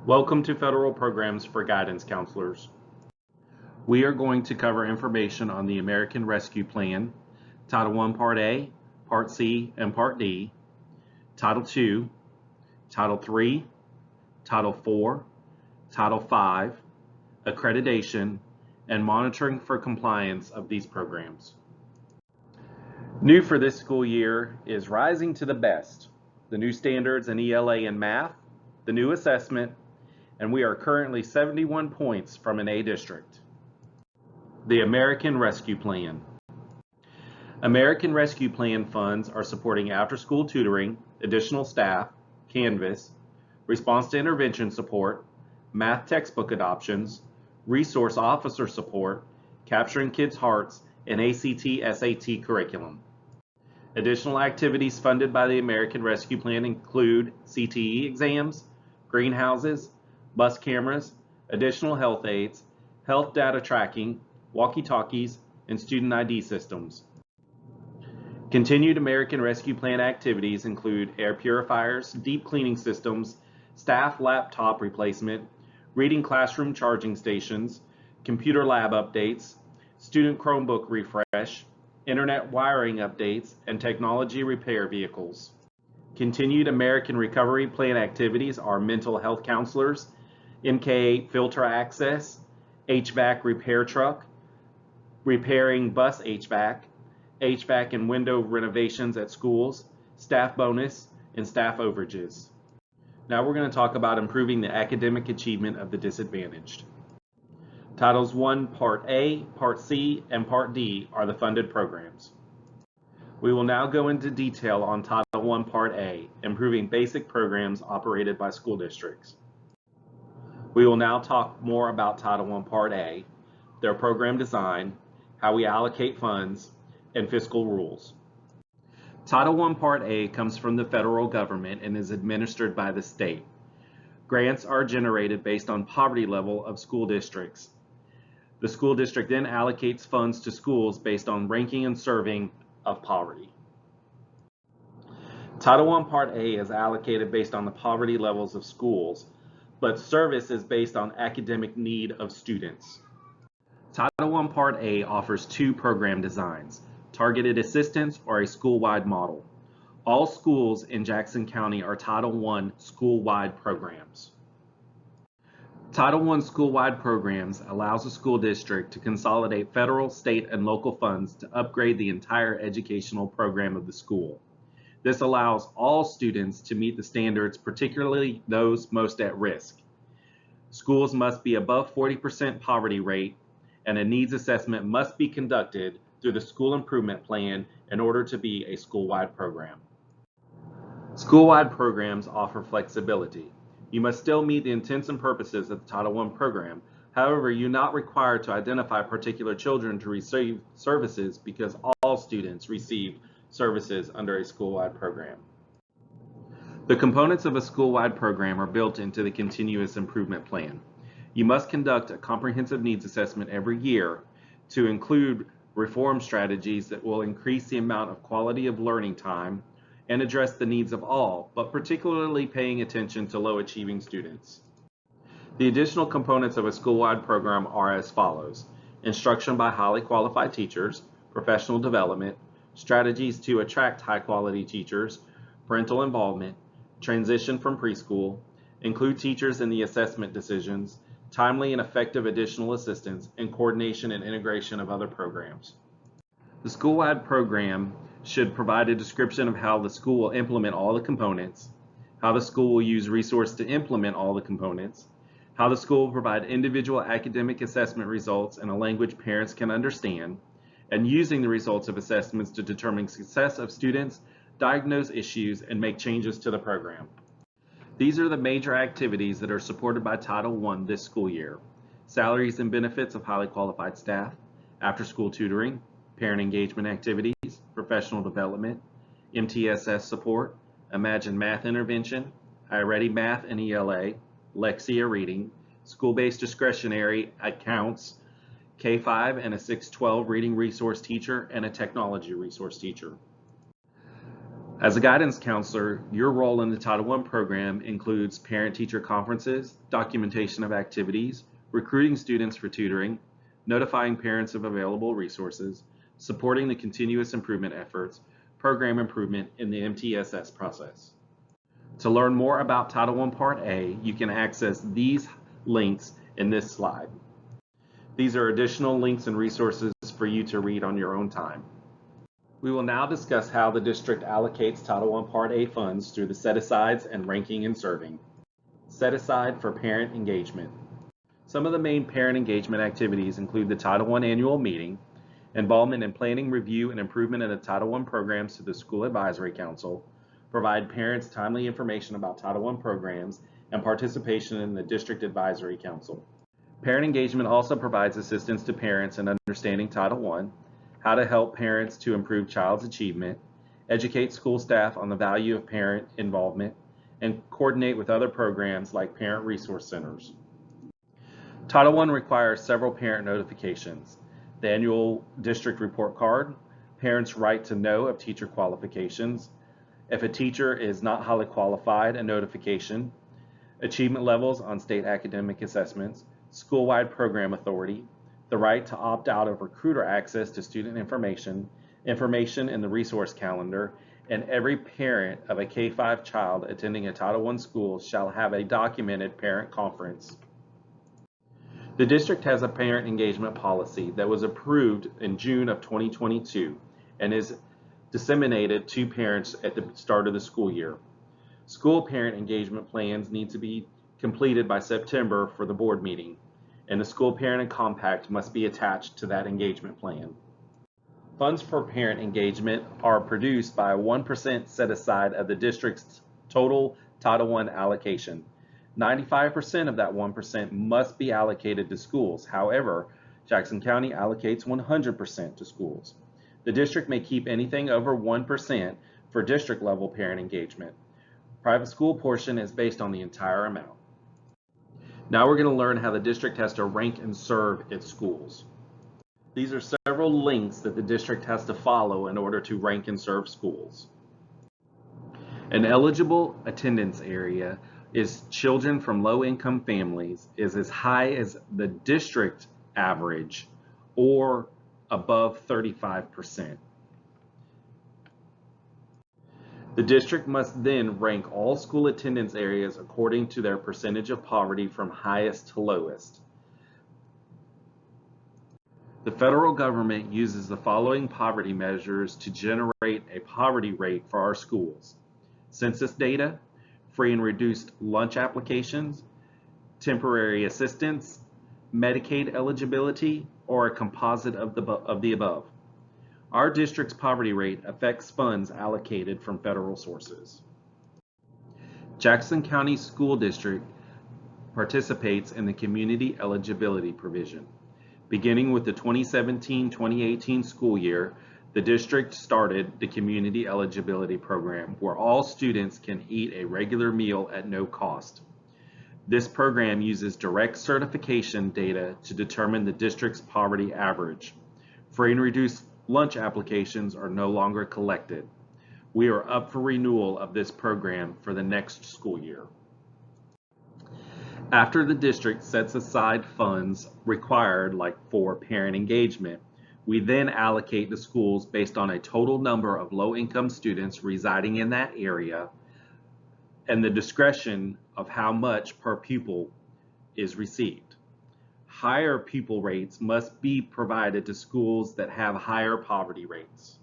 Welcome to Federal Programs for Guidance Counselors. We are going to cover information on the American Rescue Plan, Title I Part A, Part C, and Part D, Title II, Title III, Title IV, Title V, accreditation, and monitoring for compliance of these programs. New for this school year is Rising to the Best, the new standards in ELA and math, the new assessment, and we are currently 71 points from an A district. The American Rescue Plan. American Rescue Plan funds are supporting after-school tutoring, additional staff, Canvas, response to intervention support, math textbook adoptions, resource officer support, capturing kids' hearts, and ACT/SAT curriculum. Additional activities funded by the American Rescue Plan include CTE exams, greenhouses, bus cameras, additional health aides, health data tracking, walkie-talkies, and student ID systems. Continued American Rescue Plan activities include air purifiers, deep cleaning systems, staff laptop replacement, reading classroom charging stations, computer lab updates, student Chromebook refresh, internet wiring updates, and technology repair vehicles. Continued American Recovery Plan activities are mental health counselors, MK filter access, HVAC repair truck, repairing bus HVAC, HVAC and window renovations at schools, staff bonus, and staff overages. Now we're going to talk about improving the academic achievement of the disadvantaged. Titles I, Part A, Part C, and Part D are the funded programs. We will now go into detail on Title I, Part A, improving basic programs operated by school districts. We will now talk more about Title I, Part A, their program design, how we allocate funds, and fiscal rules. Title I, Part A comes from the federal government and is administered by the state. Grants are generated based on poverty level of school districts. The school district then allocates funds to schools based on ranking and serving of poverty. Title I Part A is allocated based on the poverty levels of schools, but service is based on academic need of students. Title I Part A offers two program designs, targeted assistance or a school-wide model. All schools in Jackson County are Title I school-wide programs. Title I school-wide programs allows a school district to consolidate federal, state, and local funds to upgrade the entire educational program of the school. This allows all students to meet the standards, particularly those most at risk. Schools must be above 40% poverty rate, and a needs assessment must be conducted through the school improvement plan in order to be a school-wide program. School-wide programs offer flexibility. You must still meet the intents and purposes of the Title I program. However, you're not required to identify particular children to receive services because all students receive services under a school-wide program. The components of a school-wide program are built into the continuous improvement plan. You must conduct a comprehensive needs assessment every year to include reform strategies that will increase the amount of quality of learning time and address the needs of all, but particularly paying attention to low-achieving students. The additional components of a school-wide program are as follows: instruction by highly qualified teachers, professional development, strategies to attract high-quality teachers, parental involvement, transition from preschool, include teachers in the assessment decisions, timely and effective additional assistance, and coordination and integration of other programs. The school-wide program should provide a description of how the school will implement all the components, how the school will use resources to implement all the components, how the school will provide individual academic assessment results in a language parents can understand, and using the results of assessments to determine success of students, diagnose issues, and make changes to the program. These are the major activities that are supported by Title I this school year: salaries and benefits of highly qualified staff, after-school tutoring, parent engagement activities, professional development, MTSS support, Imagine Math intervention, iReady Math and ELA, Lexia reading, school-based discretionary accounts, K-5 and a 612 reading resource teacher, and a technology resource teacher. As a guidance counselor, your role in the Title I program includes parent-teacher conferences, documentation of activities, recruiting students for tutoring, notifying parents of available resources, supporting the continuous improvement efforts, program improvement in the MTSS process. To learn more about Title I Part A, you can access these links in this slide. These are additional links and resources for you to read on your own time. We will now discuss how the district allocates Title I Part A funds through the set-asides and ranking and serving. Set-aside for parent engagement. Some of the main parent engagement activities include the Title I annual meeting, involvement in planning, review, and improvement of the Title I programs to the School Advisory Council, provide parents timely information about Title I programs, and participation in the District Advisory Council. Parent engagement also provides assistance to parents in understanding Title I, how to help parents to improve child's achievement, educate school staff on the value of parent involvement, and coordinate with other programs like parent resource centers. Title I requires several parent notifications: the annual district report card, parents' right to know of teacher qualifications, if a teacher is not highly qualified, a notification, achievement levels on state academic assessments, school-wide program authority, the right to opt out of recruiter access to student information, information in the resource calendar, and every parent of a K-5 child attending a Title I school shall have a documented parent conference. The district has a parent engagement policy that was approved in June of 2022 and is disseminated to parents at the start of the school year. School parent engagement plans need to be completed by September for the board meeting, and the school parent compact must be attached to that engagement plan. Funds for parent engagement are produced by a 1% set aside of the district's total Title I allocation. 95% of that 1% must be allocated to schools. However, Jackson County allocates 100% to schools. The district may keep anything over 1% for district level parent engagement. Private school portion is based on the entire amount. Now we're going to learn how the district has to rank and serve its schools. These are several links that the district has to follow in order to rank and serve schools. An eligible attendance area is children from low-income families is as high as the district average or above 35%. The district must then rank all school attendance areas according to their percentage of poverty from highest to lowest. The federal government uses the following poverty measures to generate a poverty rate for our schools: census data, free and reduced lunch applications, temporary assistance, Medicaid eligibility, or a composite of the above. Our district's poverty rate affects funds allocated from federal sources. Jackson County School District participates in the community eligibility provision. Beginning with the 2017-2018 school year, the district started the community eligibility program where all students can eat a regular meal at no cost. This program uses direct certification data to determine the district's poverty average. Free and reduced lunch applications are no longer collected. We are up for renewal of this program for the next school year. After the district sets aside funds required, like for parent engagement, we then allocate the schools based on a total number of low-income students residing in that area and the discretion of how much per pupil is received. Higher pupil rates must be provided to schools that have higher poverty rates.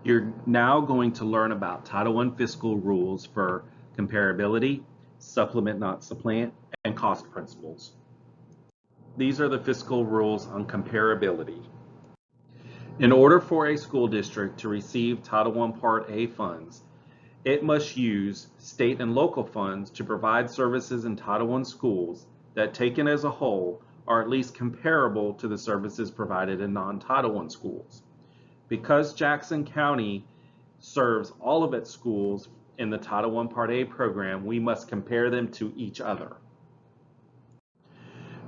You're now going to learn about Title I fiscal rules for comparability, supplement not supplant, and cost principles. These are the fiscal rules on comparability. In order for a school district to receive Title I Part A funds, it must use state and local funds to provide services in Title I schools that, taken as a whole, are at least comparable to the services provided in non-Title I schools. Because Jackson County serves all of its schools in the Title I Part A program, we must compare them to each other.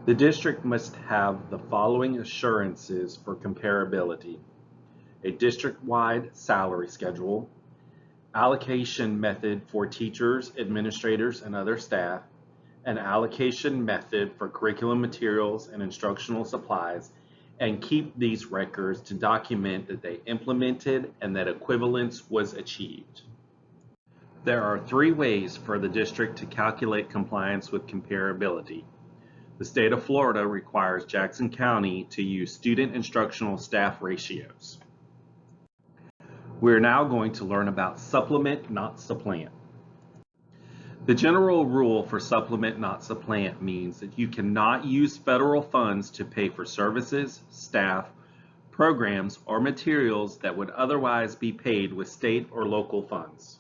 The district must have the following assurances for comparability: a district-wide salary schedule, allocation method for teachers, administrators, and other staff, an allocation method for curriculum materials and instructional supplies, and keep these records to document that they implemented and that equivalence was achieved. There are 3 ways for the district to calculate compliance with comparability. The state of Florida requires Jackson County to use student instructional staff ratios. We're now going to learn about supplement, not supplant. The general rule for supplement, not supplant means that you cannot use federal funds to pay for services, staff, programs, or materials that would otherwise be paid with state or local funds.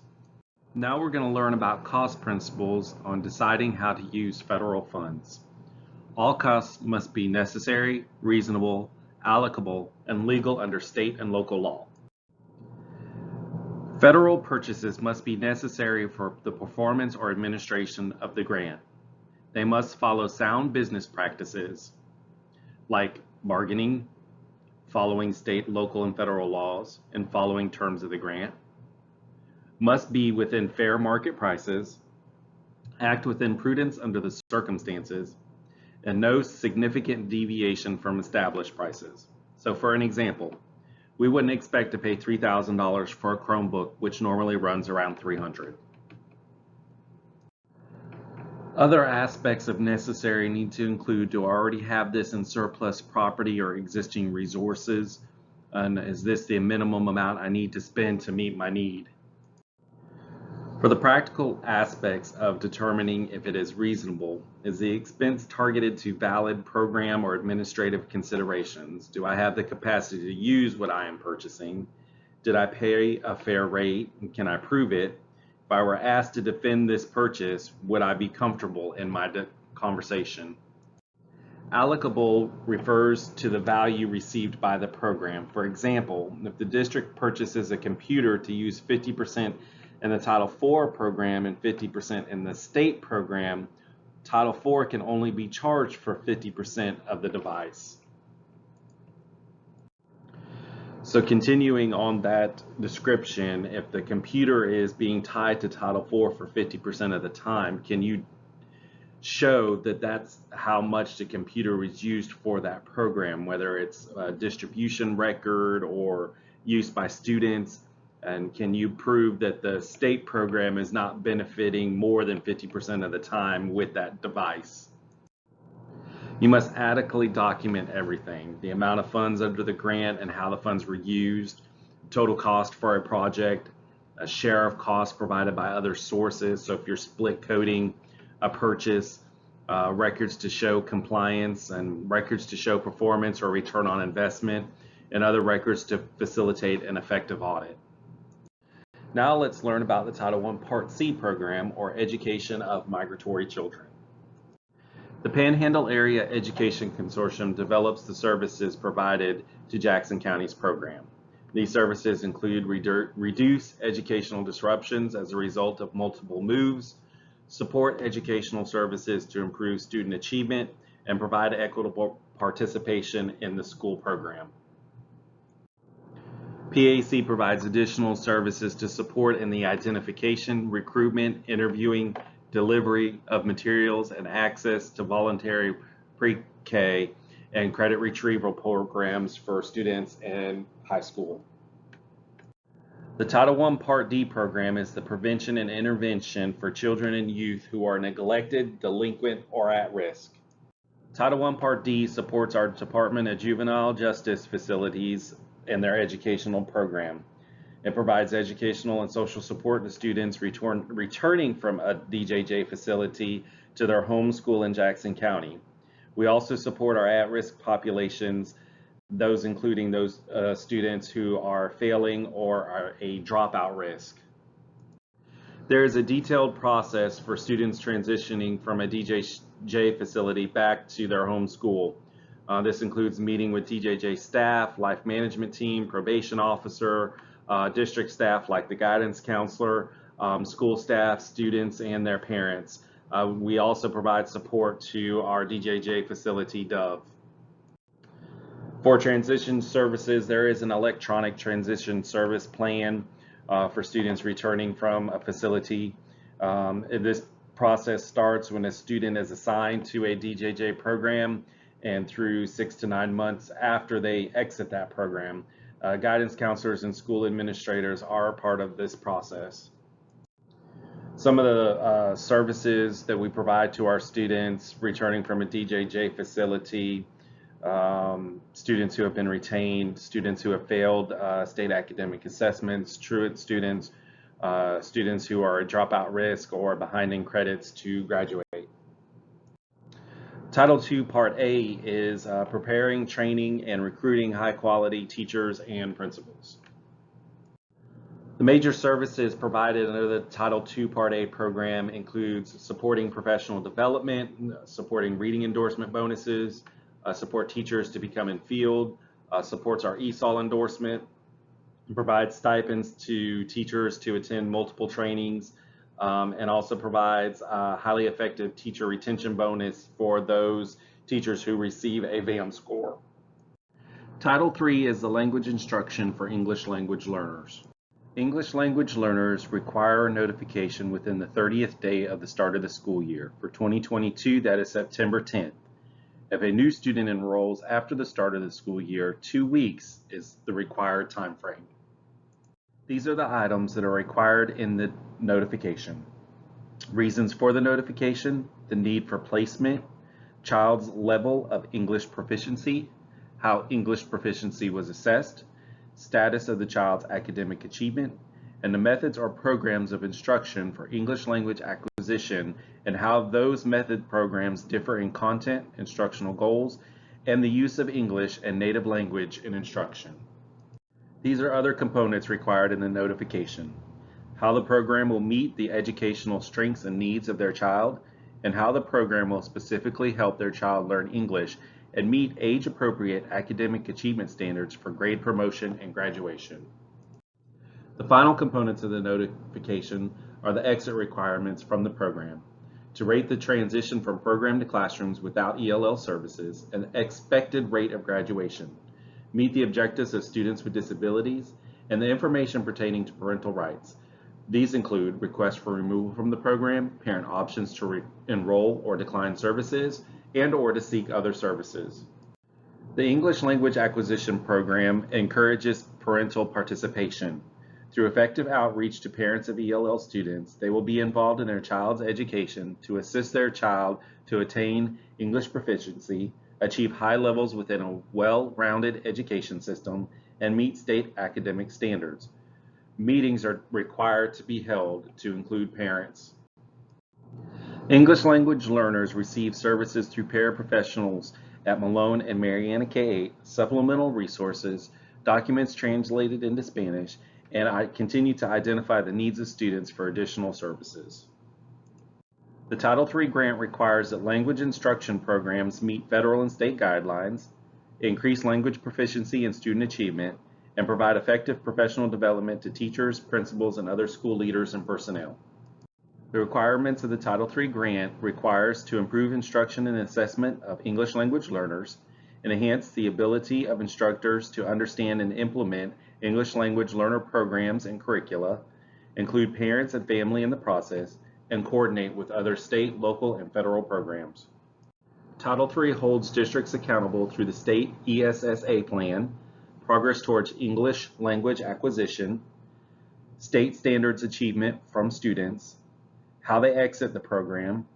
Now we're going to learn about cost principles on deciding how to use federal funds. All costs must be necessary, reasonable, allocable, and legal under state and local law. Federal purchases must be necessary for the performance or administration of the grant. They must follow sound business practices like bargaining, following state, local, and federal laws, and following terms of the grant. Must be within fair market prices, act within prudence under the circumstances, and no significant deviation from established prices. So for an example, we wouldn't expect to pay $3,000 for a Chromebook, which normally runs around $300. Other aspects of necessary need to include, do I already have this in surplus property or existing resources? And is this the minimum amount I need to spend to meet my need? For the practical aspects of determining if it is reasonable, is the expense targeted to valid program or administrative considerations? Do I have the capacity to use what I am purchasing? Did I pay a fair rate, and can I prove it? If I were asked to defend this purchase, would I be comfortable in my conversation? Allocable refers to the value received by the program. For example, if the district purchases a computer to use 50% in the Title IV program and 50% in the state program, Title IV can only be charged for 50% of the device. So continuing on that description, if the computer is being tied to Title IV for 50% of the time, can you show that that's how much the computer was used for that program, whether it's a distribution record or use by students? And can you prove that the state program is not benefiting more than 50% of the time with that device? You must adequately document everything, the amount of funds under the grant and how the funds were used, total cost for a project, a share of costs provided by other sources. So if you're split coding a purchase, records to show compliance and records to show performance or return on investment, and other records to facilitate an effective audit. Now let's learn about the Title I Part C program, or Education of Migratory Children. The Panhandle Area Education Consortium develops the services provided to Jackson County's program. These services include reduce educational disruptions as a result of multiple moves, support educational services to improve student achievement, and provide equitable participation in the school program. PAC provides additional services to support in the identification, recruitment, interviewing, delivery of materials, and access to voluntary pre-K and credit retrieval programs for students in high school. The Title I Part D program is the prevention and intervention for children and youth who are neglected, delinquent, or at risk. Title I Part D supports our Department of Juvenile Justice facilities and their educational program. It provides educational and social support to students returning from a DJJ facility to their home school in Jackson County. We also support our at-risk populations, those including those students who are failing or are a dropout risk. There is a detailed process for students transitioning from a DJJ facility back to their home school. This includes meeting with DJJ staff, life management team, probation officer, district staff like the guidance counselor, school staff, students, and their parents. We also provide support to our DJJ facility, Dove. For transition services, there is an electronic transition service plan for students returning from a facility. This process starts when a student is assigned to a DJJ program and through 6 to 9 months after they exit that program. Guidance counselors and school administrators are a part of this process. Some of the services that we provide to our students returning from a DJJ facility, students who have been retained, students who have failed state academic assessments, truant students, students who are at dropout risk or behind in credits to graduate. Title II Part A is preparing, training, and recruiting high-quality teachers and principals. The major services provided under the Title II Part A program includes supporting professional development, supporting reading endorsement bonuses, support teachers to become in field, supports our ESOL endorsement, provides stipends to teachers to attend multiple trainings, and also provides a highly effective teacher retention bonus for those teachers who receive a VAM score. Title III is the language instruction for English language learners. English language learners require notification within the 30th day of the start of the school year. For 2022, that is September 10th. If a new student enrolls after the start of the school year, 2 weeks is the required time frame. These are the items that are required in the notification. Reasons for the notification, the need for placement, child's level of English proficiency, how English proficiency was assessed, status of the child's academic achievement, and the methods or programs of instruction for English language acquisition and how those method programs differ in content, instructional goals, and the use of English and native language in instruction. These are other components required in the notification: how the program will meet the educational strengths and needs of their child, and how the program will specifically help their child learn English and meet age-appropriate academic achievement standards for grade promotion and graduation. The final components of the notification are the exit requirements from the program: to rate the transition from program to classrooms without ELL services, and the expected rate of graduation, meet the objectives of students with disabilities, and the information pertaining to parental rights. These include requests for removal from the program, parent options to enroll or decline services, and/or to seek other services. The English Language Acquisition Program encourages parental participation. Through effective outreach to parents of ELL students, they will be involved in their child's education to assist their child to attain English proficiency, achieve high levels within a well-rounded education system, and meet state academic standards. Meetings are required to be held to include parents. English language learners receive services through paraprofessionals at Malone and Mariana K-8, supplemental resources, documents translated into Spanish, and I continue to identify the needs of students for additional services. The Title III grant requires that language instruction programs meet federal and state guidelines, increase language proficiency and student achievement, and provide effective professional development to teachers, principals, and other school leaders and personnel. The requirements of the Title III grant requires to improve instruction and assessment of English language learners, and enhance the ability of instructors to understand and implement English language learner programs and curricula, include parents and family in the process, and coordinate with other state, local, and federal programs. Title III holds districts accountable through the state ESSA plan, progress towards English language acquisition, state standards achievement from students, how they exit the program,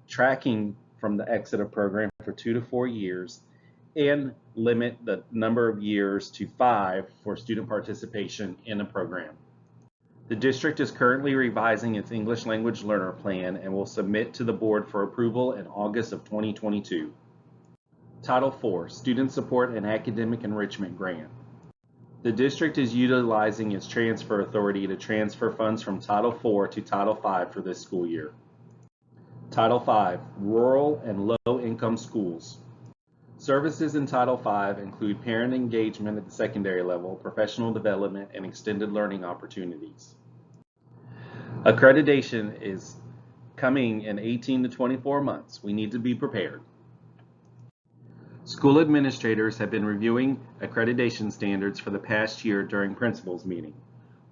tracking from the exit of program for 2 to 4 years, and limit the number of years to 5 for student participation in the program. The district is currently revising its English language learner plan and will submit to the board for approval in August of 2022. Title IV, Student Support and Academic Enrichment Grant. The district is utilizing its transfer authority to transfer funds from Title IV to Title V for this school year. Title V, Rural and Low-Income Schools. Services in Title V include parent engagement at the secondary level, professional development, and extended learning opportunities. Accreditation is coming in 18 to 24 months. We need to be prepared. School administrators have been reviewing accreditation standards for the past year during principals meeting.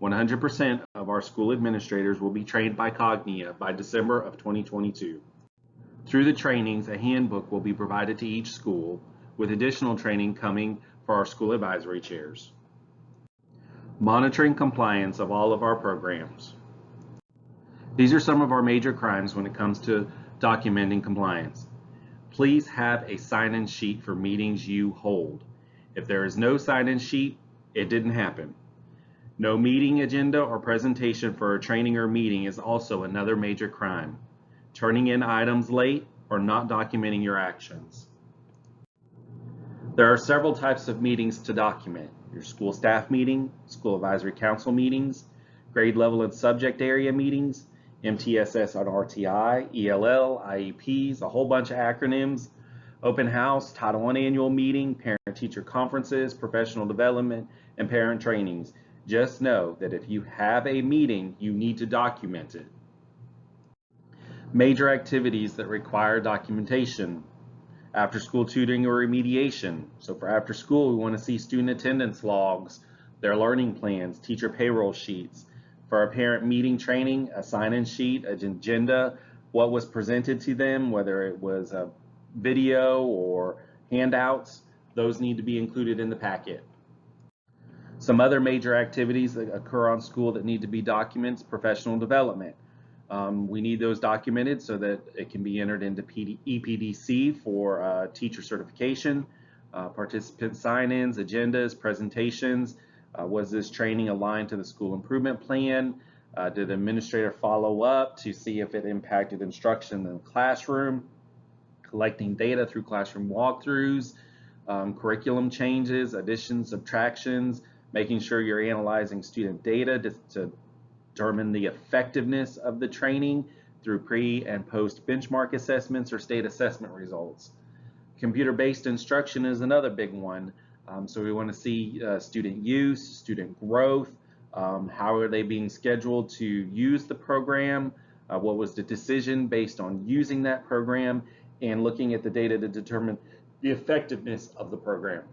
100% of our school administrators will be trained by Cognia by December of 2022. Through the trainings, a handbook will be provided to each school, with additional training coming for our school advisory chairs. Monitoring compliance of all of our programs. These are some of our major crimes when it comes to documenting compliance. Please have a sign-in sheet for meetings you hold. If there is no sign-in sheet, it didn't happen. No meeting agenda or presentation for a training or meeting is also another major crime. Turning in items late or not documenting your actions. There are several types of meetings to document. Your school staff meeting, school advisory council meetings, grade level and subject area meetings, MTSS on RTI, ELL, IEPs, a whole bunch of acronyms, open house, Title I annual meeting, parent-teacher conferences, professional development, and parent trainings. Just know that if you have a meeting, you need to document it. Major activities that require documentation. After school tutoring or remediation. So for after school, we want to see student attendance logs, their learning plans, teacher payroll sheets. For our parent meeting training, a sign-in sheet, an agenda, what was presented to them, whether it was a video or handouts, those need to be included in the packet. Some other major activities that occur on school that need to be documented, professional development. We need those documented so that it can be entered into EPDC for teacher certification, participant sign-ins, agendas, presentations. Was this training aligned to the school improvement plan? Did the administrator follow up to see if it impacted instruction in the classroom? Collecting data through classroom walkthroughs, curriculum changes, additions, subtractions, making sure you're analyzing student data to determine the effectiveness of the training through pre and post benchmark assessments or state assessment results. Computer-based instruction is another big one. So we want to see student use, student growth, how are they being scheduled to use the program, what was the decision based on using that program, and looking at the data to determine the effectiveness of the program.